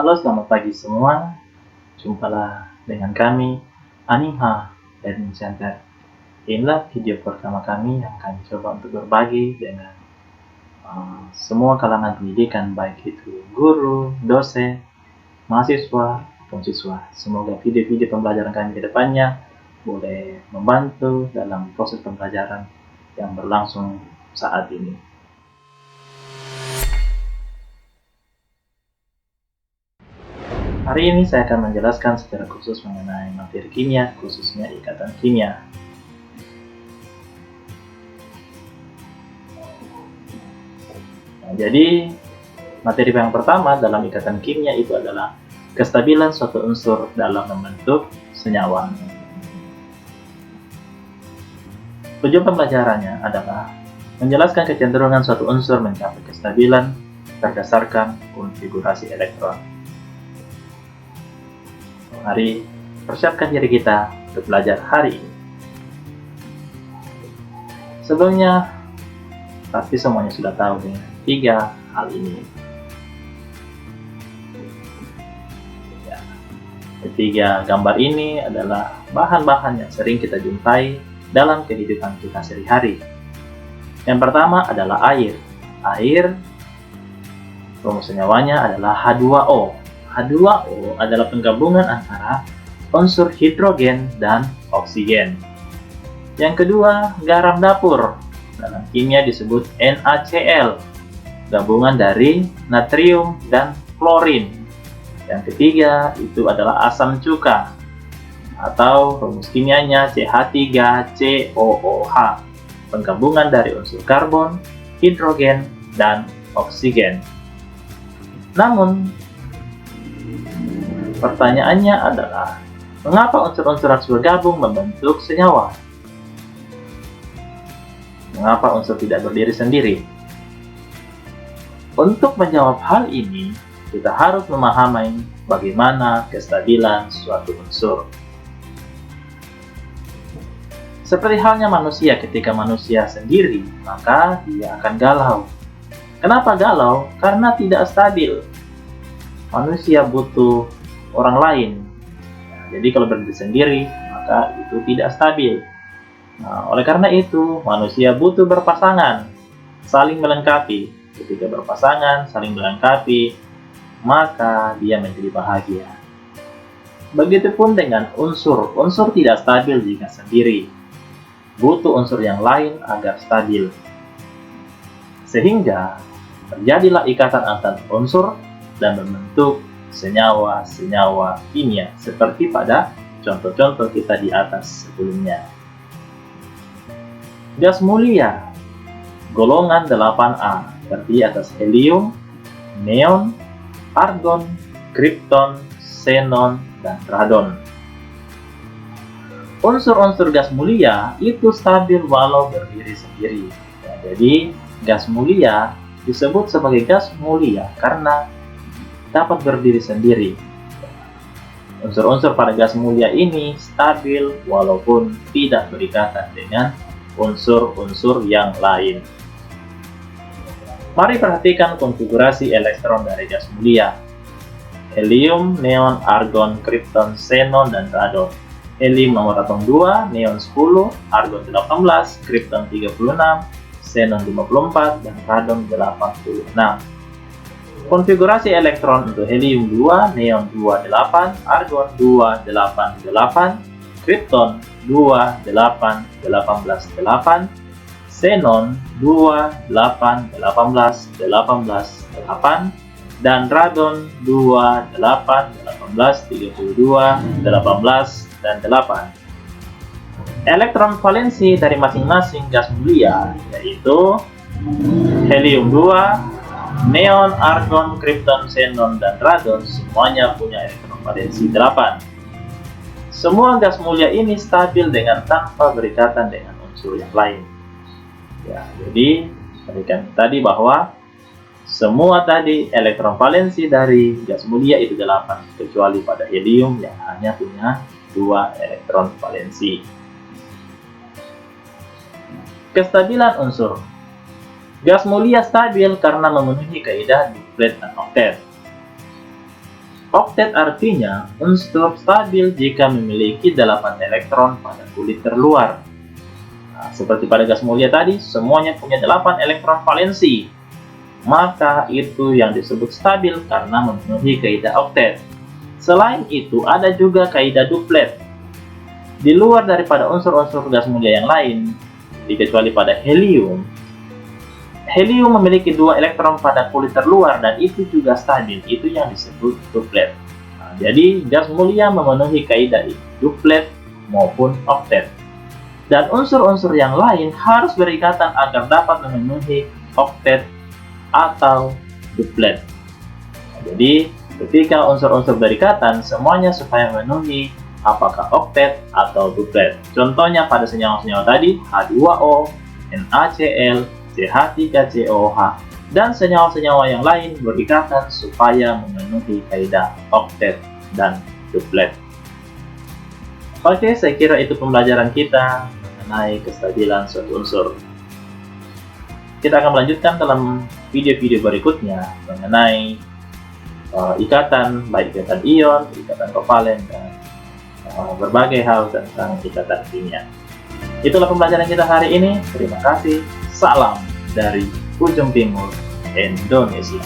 Halo, selamat pagi semua. Jumpalah dengan kami, Animha Learning Center. Inilah video pertama kami yang kami coba untuk berbagi dengan semua kalangan pendidikan, baik itu guru, dosen, mahasiswa, maupun siswa. Semoga video-video pembelajaran kami ke depannya boleh membantu dalam proses pembelajaran yang berlangsung saat ini. Hari ini saya akan menjelaskan secara khusus mengenai materi kimia, khususnya ikatan kimia. Nah, jadi, materi yang pertama dalam ikatan kimia itu adalah kestabilan suatu unsur dalam membentuk senyawa. Tujuan pembelajarannya adalah menjelaskan kecenderungan suatu unsur mencapai kestabilan berdasarkan konfigurasi elektron. Mari persiapkan diri kita untuk belajar hari ini. Sebelumnya, pasti semuanya sudah tahu dengan 3 hal ini. Ketiga gambar ini adalah bahan-bahan yang sering kita jumpai dalam kehidupan kita sehari-hari. Yang pertama adalah air. Air, rumus senyawanya adalah H2O. H2O adalah penggabungan antara unsur hidrogen dan oksigen. Yang kedua, garam dapur. Dalam kimia disebut NaCl, gabungan dari natrium dan klorin. Yang ketiga, itu adalah asam cuka, atau rumus kimianya CH3COOH, penggabungan dari unsur karbon, hidrogen, dan oksigen. Namun, pertanyaannya adalah, mengapa unsur-unsur harus bergabung membentuk senyawa? Mengapa unsur tidak berdiri sendiri? Untuk menjawab hal ini, kita harus memahami bagaimana kestabilan suatu unsur. Seperti halnya manusia, ketika manusia sendiri, maka dia akan galau. Kenapa galau? Karena tidak stabil. Manusia butuh orang lain. Jadi kalau berdiri sendiri, maka itu tidak stabil. Nah, oleh karena itu, manusia butuh berpasangan, saling melengkapi. Ketika berpasangan, saling melengkapi, maka dia menjadi bahagia. Begitupun dengan unsur. Unsur tidak stabil jika sendiri. Butuh unsur yang lain agar stabil. Sehingga terjadilah ikatan antar unsur dan membentuk senyawa-senyawa kimia seperti pada contoh-contoh kita di atas sebelumnya. Gas mulia golongan 8A terdiri atas helium, neon, argon, krypton, xenon, dan radon. Unsur-unsur gas mulia itu stabil walau berdiri sendiri. Jadi gas mulia disebut sebagai gas mulia karena dapat berdiri sendiri. Unsur-unsur pada gas mulia ini stabil walaupun tidak berikatan dengan unsur-unsur yang lain. Mari perhatikan konfigurasi elektron dari gas mulia. Helium, neon, argon, krypton, xenon, dan radon. Helium nomor atom 2, neon 10, argon 18, krypton 36, xenon 54, dan radon 86. Konfigurasi elektron untuk helium 2, neon 28, argon 288, krypton 281818, xenon 281818, dan radon 281832, 18, dan 8. Elektron valensi dari masing-masing gas mulia yaitu helium 2, neon, argon, krypton, xenon, dan radon semuanya punya elektron valensi 8. Semua gas mulia ini stabil dengan tanpa berikatan dengan unsur yang lain. Ya, jadi perhatikan tadi bahwa semua tadi elektron valensi dari gas mulia itu 8, kecuali pada helium yang hanya punya 2 elektron valensi. Kestabilan unsur. Gas mulia stabil karena memenuhi kaidah duplet dan oktet. Oktet artinya unsur stabil jika memiliki 8 elektron pada kulit terluar. Nah, seperti pada gas mulia tadi, semuanya punya 8 elektron valensi. Maka itu yang disebut stabil karena memenuhi kaidah oktet. Selain itu, ada juga kaidah duplet. Di luar daripada unsur-unsur gas mulia yang lain, dikecuali pada helium, helium memiliki 2 elektron pada kulit terluar dan itu juga stabil. Itu yang disebut duplet. Nah, jadi gas mulia memenuhi kaidah ini, duplet maupun oktet. Dan unsur-unsur yang lain harus berikatan agar dapat memenuhi oktet atau duplet. Jadi ketika unsur-unsur berikatan, semuanya supaya memenuhi apakah oktet atau duplet. Contohnya pada senyawa-senyawa tadi, H2O, NaCl, CH3COH, dan senyawa-senyawa yang lain berikatan supaya memenuhi kaidah oktet dan duplet. Oke, saya kira itu pembelajaran kita mengenai kestabilan suatu unsur. Kita akan melanjutkan dalam video-video berikutnya mengenai ikatan, baik ikatan ion, ikatan kovalen, dan berbagai hal tentang ikatan kimia. Itulah pembelajaran kita hari ini. Terima kasih. Salam dari ujung timur Indonesia.